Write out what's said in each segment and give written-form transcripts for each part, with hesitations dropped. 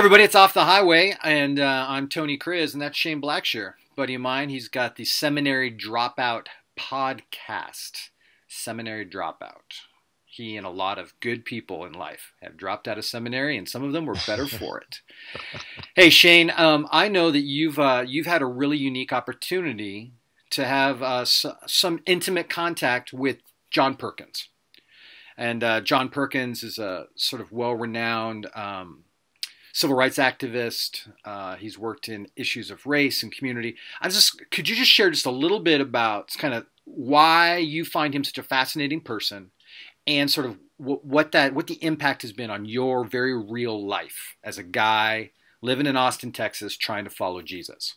everybody, it's Off the Highway, and I'm Tony Criz, and that's Shane Blackshear, buddy of mine. He's got the Seminary Dropout Podcast. Seminary Dropout. He and a lot of good people in life have dropped out of seminary, and some of them were better for it. Hey, Shane, I know that you've had a really unique opportunity to have some intimate contact with John Perkins. And John Perkins is a sort of well-renowned civil rights activist. He's worked in issues of race and community. Could you just share just a little bit about kind of why you find him such a fascinating person, and sort of what the impact has been on your very real life as a guy living in Austin, Texas, trying to follow Jesus?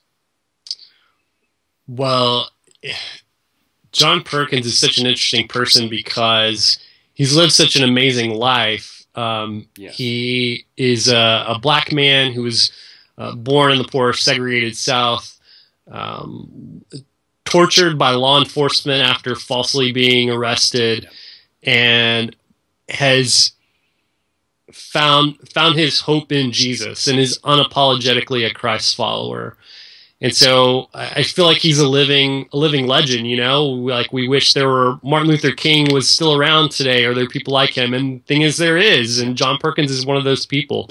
Well, John Perkins is such an interesting person because he's lived such an amazing life. Yes. He is a black man who was born in the poor, segregated South, tortured by law enforcement after falsely being arrested, and has found his hope in Jesus and is unapologetically a Christ follower. And so I feel like he's a living legend, you know, like we wish Martin Luther King was still around today, or there are people like him. And the thing is, there is, and John Perkins is one of those people.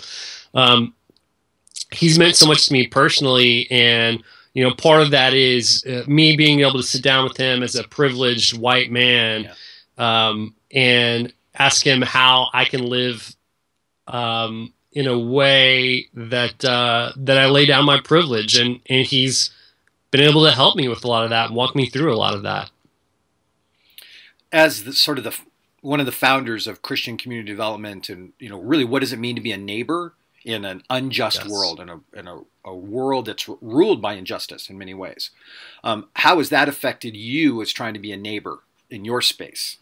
He's meant so much to me personally. And, you know, part of that is me being able to sit down with him as a privileged white man, and ask him how I can live, in a way that I lay down my privilege, and he's been able to help me with a lot of that and walk me through a lot of that. As one of the founders of Christian community development, and you know, really, what does it mean to be a neighbor in an unjust world, in a world that's ruled by injustice in many ways? How has that affected you as trying to be a neighbor in your space?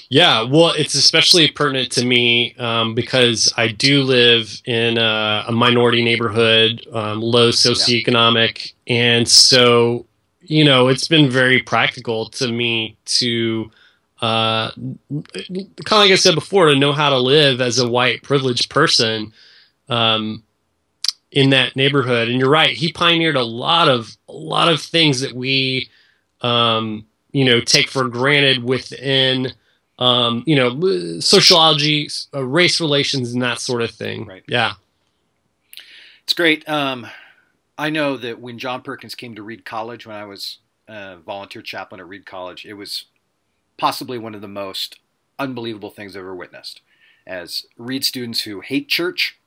Yeah, well, it's especially pertinent to me because I do live in a minority neighborhood, low socioeconomic, and so, you know, it's been very practical to me to, kind of like I said before, to know how to live as a white privileged person in that neighborhood. And you're right, he pioneered a lot of things that we, you know, take for granted within, you know, sociology, race relations, and that sort of thing. Right. Yeah. It's great. I know that when John Perkins came to Reed College, when I was a volunteer chaplain at Reed College, it was possibly one of the most unbelievable things I've ever witnessed. As Reed students who hate church,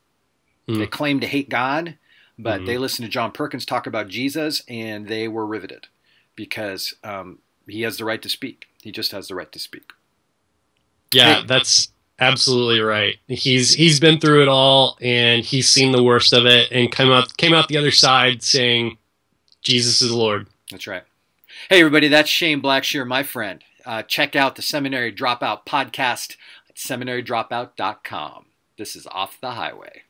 they claim to hate God, but they listen to John Perkins talk about Jesus, and they were riveted because he has the right to speak. He just has the right to speak. Yeah, that's absolutely right. He's been through it all, and he's seen the worst of it, and came out the other side saying, Jesus is Lord. That's right. Hey, everybody, that's Shane Blackshear, my friend. Check out the Seminary Dropout Podcast at seminarydropout.com. This is Off the Highway.